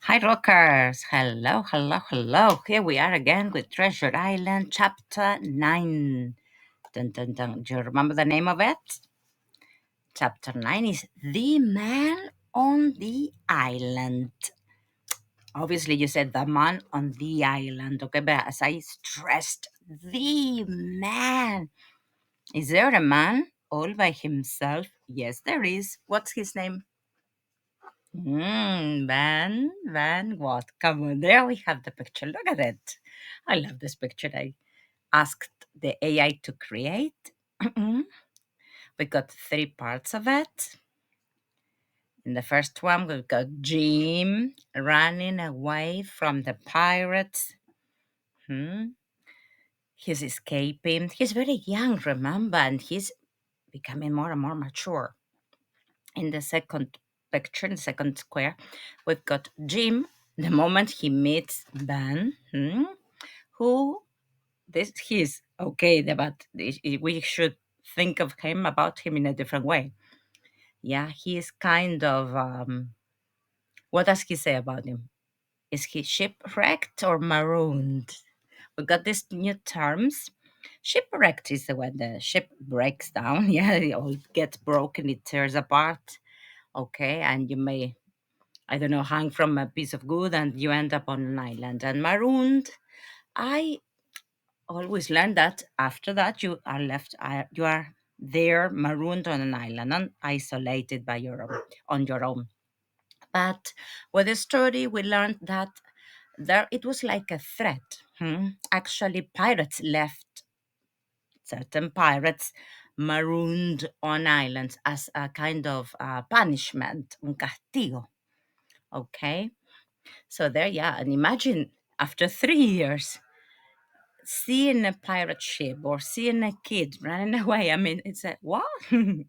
Hi, Rockers. Hello, hello, hello. Here we are again with Treasure Island, Chapter 9. Dun, dun, dun. Do you remember the name of it? Chapter 9 is The Man on the Island. Obviously, you said the man on the island, okay? But as I stressed, the man. Is there a man all by himself? Yes, there is. What's his name? Van what? Come on, there we have the picture. Look at it. I love this picture. I asked the AI to create. We got three parts of it. In the first one, we've got Jim running away from the pirates. Hmm. He's escaping. He's very young, remember, and he's becoming more and more mature. In the second picture, in the second square, we've got Jim the moment he meets Ben, who this he's okay, but we should think of him about him in a different way. Yeah, he is kind of what does he say about him? Is he shipwrecked or marooned? We got these new terms. Shipwrecked is when the ship breaks down. Yeah, it all gets broken, it tears apart. Okay, and you may, I don't know, hang from a piece of wood and you end up on an island. And marooned, I always learned that after that you are left, you are there marooned on an island and isolated by on your own. But with the story, we learned that there it was like a threat. Actually, pirates left certain pirates marooned on islands as a kind of punishment, un castigo. Okay, so there, yeah, and imagine after 3 years seeing a pirate ship or seeing a kid running away. I mean, it's a what? And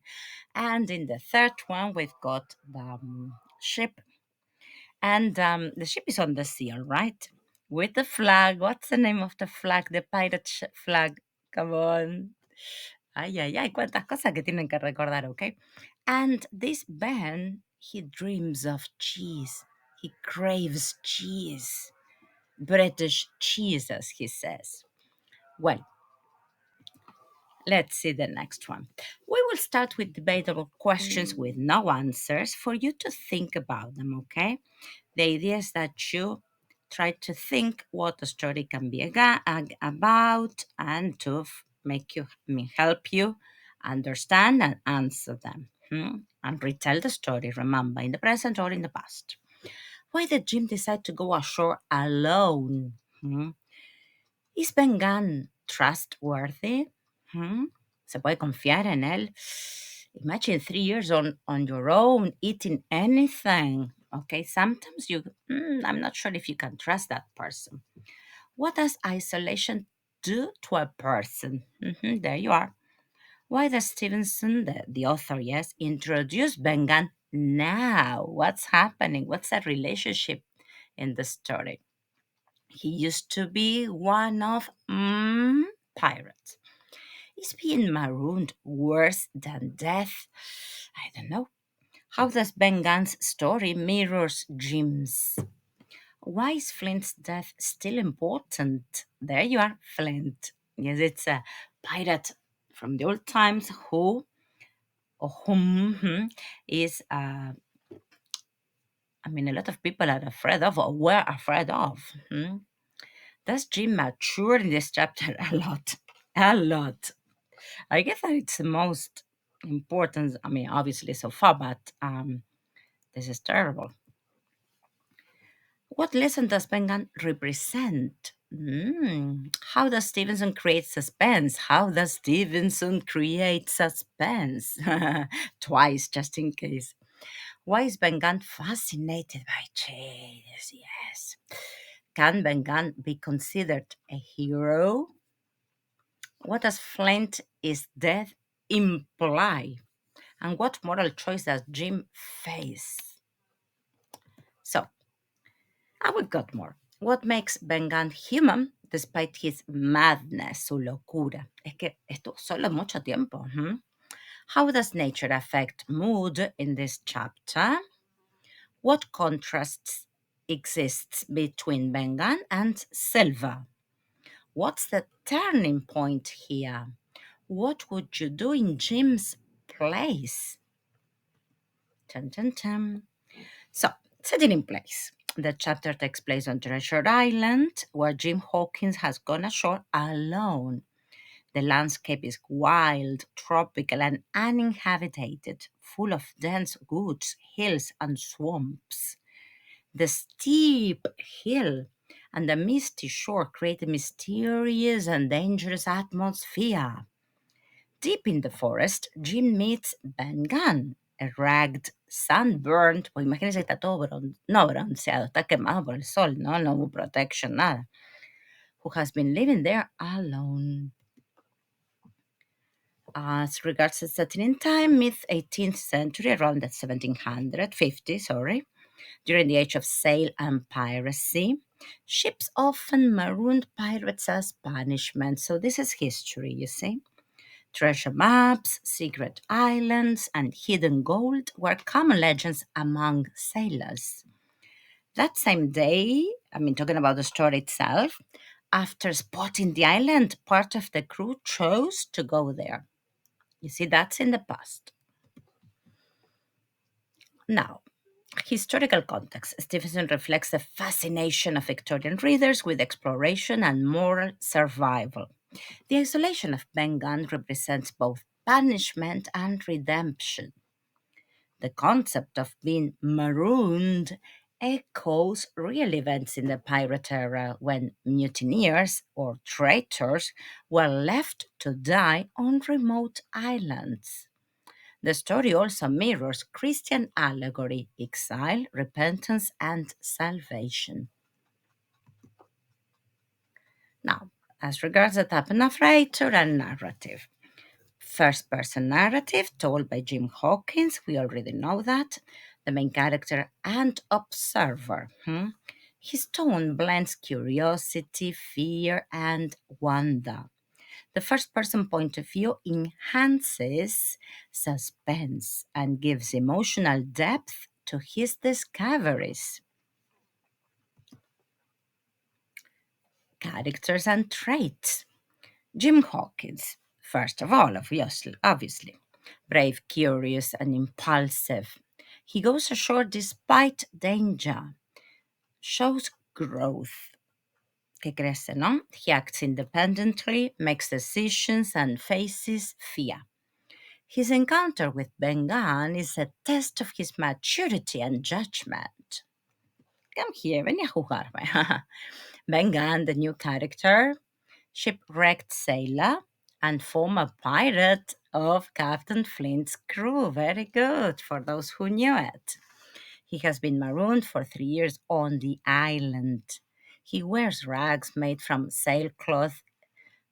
in the third one, we've got the ship, and the ship is on the sea, all right? With the flag. What's the name of the flag? The pirate flag. Come on. Ay, ay, ay, cuántas cosas que tienen que recordar, okay? And this Ben, he dreams of cheese. He craves cheese. British cheese, as he says. Well, let's see the next one. We will start with debatable questions with no answers for you to think about them, okay? The idea is that you try to think what the story can be about and to help you understand and answer them. And retell the story, remember, in the present or in the past. Why did Jim decide to go ashore alone? Hmm? ¿Es Ben Gunn trustworthy? ¿Se puede confiar en él? Imagine 3 years on your own, eating anything. Okay, sometimes I'm not sure if you can trust that person. What does isolation do to a person? There you are. Why does Stevenson, the author, yes, introduce Ben Gunn now? What's happening? What's the relationship in the story? He used to be one of pirates. Is being marooned worse than death? I don't know. How does Ben Gunn's story mirrors Jim's? Why is Flint's death still important? There you are, Flint. Yes, it's a pirate from the old times who or whom is I mean, a lot of people are afraid of or were afraid of. Does Jim mature in this chapter? A lot. A lot. I guess that it's the most important, I mean, obviously so far, but this is terrible. What lesson does Penguin represent? How does Stevenson create suspense? How does Stevenson create suspense? Twice, just in case. Why is Ben Gunn fascinated by cheese? Yes. Can Ben Gunn be considered a hero? What does Flint is death imply? And what moral choice does Jim face? So, I will got more. What makes Ben Gunn human despite his madness, su locura? Es que esto solo mucho tiempo. How does nature affect mood in this chapter? What contrasts exists between Bengan and Silva. What's the turning point here? What would you do in Jim's place? Dun, dun, dun. So, setting in place. The chapter takes place on Treasure Island, where Jim Hawkins has gone ashore alone. The landscape is wild, tropical, and uninhabited, full of dense woods, hills, and swamps. The steep hill and the misty shore create a mysterious and dangerous atmosphere. Deep in the forest, Jim meets Ben Gunn, a ragged, sunburned, pues imagínense que está todo no bronceado, está quemado por el sol, ¿no? No hubo protection, nada. Who has been living there alone. As regards the setting in time, mid 18th century, around the 1750, during the age of sail and piracy, ships often marooned pirates as punishment. So this is history, you see. Treasure maps, secret islands, and hidden gold were common legends among sailors. That same day, talking about the story itself, after spotting the island, part of the crew chose to go there. You see, that's in the past. Now, historical context. Stevenson reflects the fascination of Victorian readers with exploration and moral survival. The isolation of Ben Gunn represents both punishment and redemption. The concept of being marooned echoes real events in the pirate era when mutineers or traitors were left to die on remote islands. The story also mirrors Christian allegory, exile, repentance, and salvation. Now, as regards the type of narrator and narrative. First person narrative told by Jim Hawkins, we already know that. The main character and observer. His tone blends curiosity, fear, and wonder. The first person point of view enhances suspense and gives emotional depth to his discoveries. Characters and traits. Jim Hawkins, first of all, obviously. Brave, curious, and impulsive. He goes ashore despite danger. Shows growth. Que crece, no? He acts independently, makes decisions, and faces fear. His encounter with Ben Gunn is a test of his maturity and judgment. Come here, ven a jugarme. Ben Gunn, the new character, shipwrecked sailor and former pirate of Captain Flint's crew. Very good for those who knew it. He has been marooned for 3 years on the island. He wears rags made from sailcloth.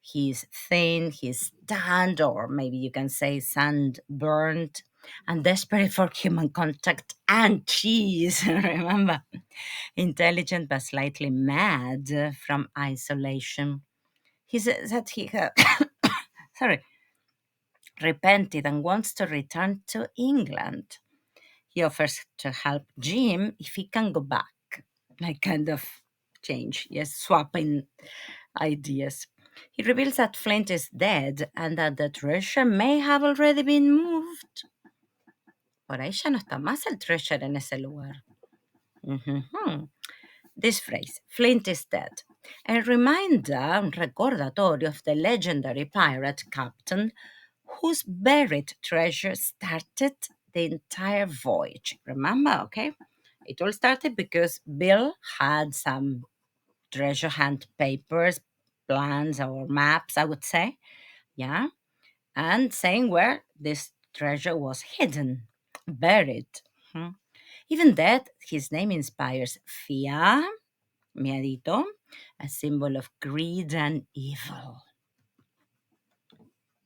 He's thin, he's tanned, or maybe you can say sunburned, and desperate for human contact and cheese. Remember? Intelligent but slightly mad from isolation. He says that he sorry, repented and wants to return to England. He offers to help Jim if he can go back, like kind of change, yes, swapping ideas. He reveals that Flint is dead and that the treasure may have already been moved. Por ahí ya no está más el treasure en ese lugar. Mhm. This phrase, Flint is dead, a reminder, un recordatorio of the legendary pirate captain whose buried treasure started the entire voyage. Remember, okay? It all started because Bill had some treasure hunt papers, plans, or maps, I would say, yeah, and saying where this treasure was hidden, buried. Hmm. Even that, his name inspires fear, miedito, a symbol of greed and evil.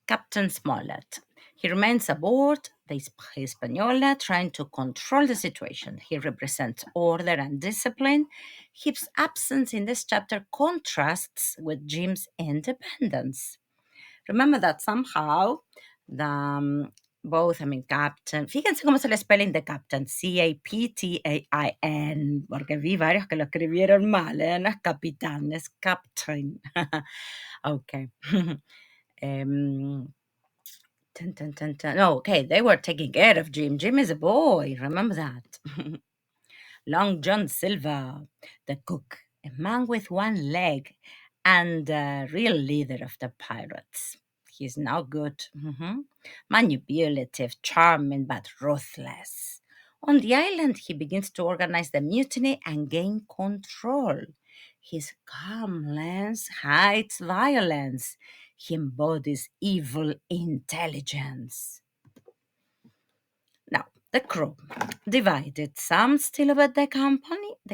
Captain Smollett. He remains aboard the Hispaniola, trying to control the situation. He represents order and discipline. His absence in this chapter contrasts with Jim's independence. Remember that somehow the both, I mean, captain. Fíjense cómo se le spelling de captain, Captain, porque vi varios que lo escribieron mal, ¿eh? No es capitán, es captain. Okay. um, Dun, dun, dun, dun. Oh, okay, they were taking care of Jim. Jim is a boy, remember that. Long John Silver, the cook, a man with one leg, and a real leader of the pirates. He's now good, manipulative, charming, but ruthless. On the island, he begins to organize the mutiny and gain control. His calmness hides violence. He embodies evil intelligence. Now, the crew divided. Some still obey the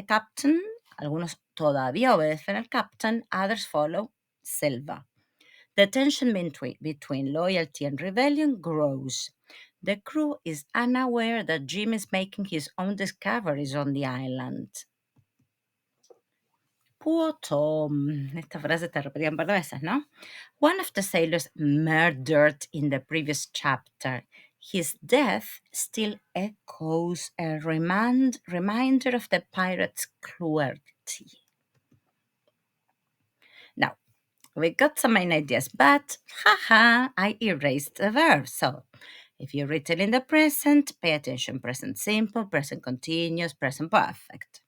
captain. Algunos todavía obedecen al captain. Others follow Silva. The tension between loyalty and rebellion grows. The crew is unaware that Jim is making his own discoveries on the island. Poor Tom. Esta frase te repetí un par de veces, ¿no? One of the sailors murdered in the previous chapter. His death still echoes a reminder of the pirate's cruelty. Now, we got some main ideas, but haha, I erased a verb. So, if you read it in the present, pay attention. Present simple, present continuous, present perfect.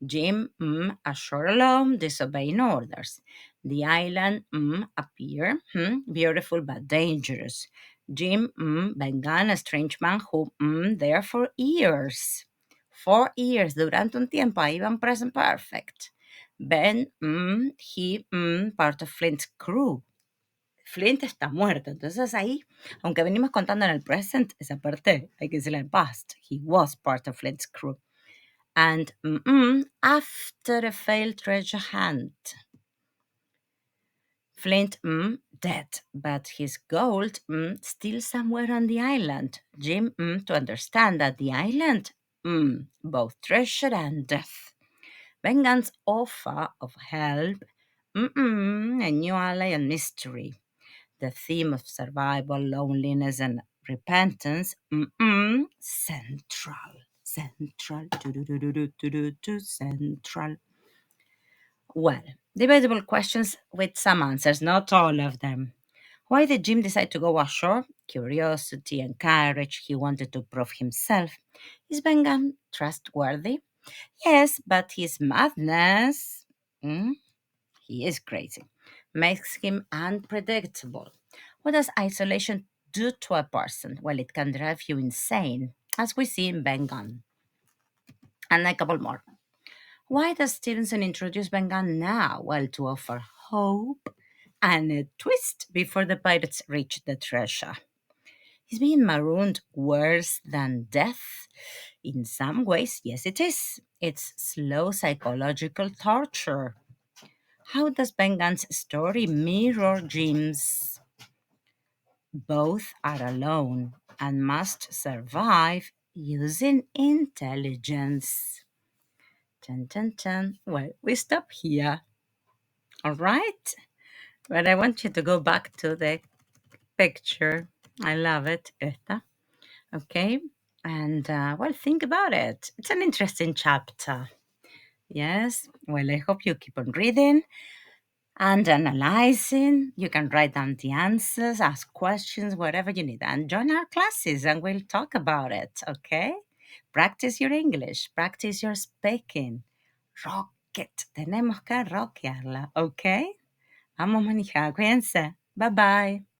Jim ashore alone, disobeying orders. The island appear beautiful but dangerous. Jim Bengan, a strange man who there for years. 4 years, durante un tiempo, ahí van present perfect. Ben, he, part of Flint's crew. Flint está muerto, entonces ahí, aunque venimos contando en el present, esa parte hay que decirla en past. He was part of Flint's crew. And after a failed treasure hunt. Flint, dead, but his gold, still somewhere on the island. Jim, to understand that the island, both treasure and death. Bengan's offer of help, a new ally and mystery. The theme of survival, loneliness, and repentance, central. Central, central. Well, debatable questions with some answers, not all of them. Why did Jim decide to go ashore? Curiosity and courage. He wanted to prove himself. Is Bengan trustworthy? Yes, but his madness, he is crazy, makes him unpredictable. What does isolation do to a person? Well, it can drive you insane, as we see in Bengan. And a couple more. Why does Stevenson introduce Bengan now? Well, to offer hope and a twist before the pirates reach the treasure. Is being marooned worse than death? In some ways, yes, it is. It's slow psychological torture. How does Bengan's story mirror Jim's? Both are alone and must survive using intelligence. Dun, dun, dun. Well, we stop here. All right. But I want you to go back to the picture. I love it. Esta. Okay. And, well, think about it. It's an interesting chapter. Yes. Well, I hope you keep on reading and analyzing. You can write down the answers, ask questions, whatever you need, and join our classes and we'll talk about it. Okay. Practice your English, practice your speaking. Rocket. Tenemos que rockearla. Okay. Vamos, manija. Cuídense. Bye bye.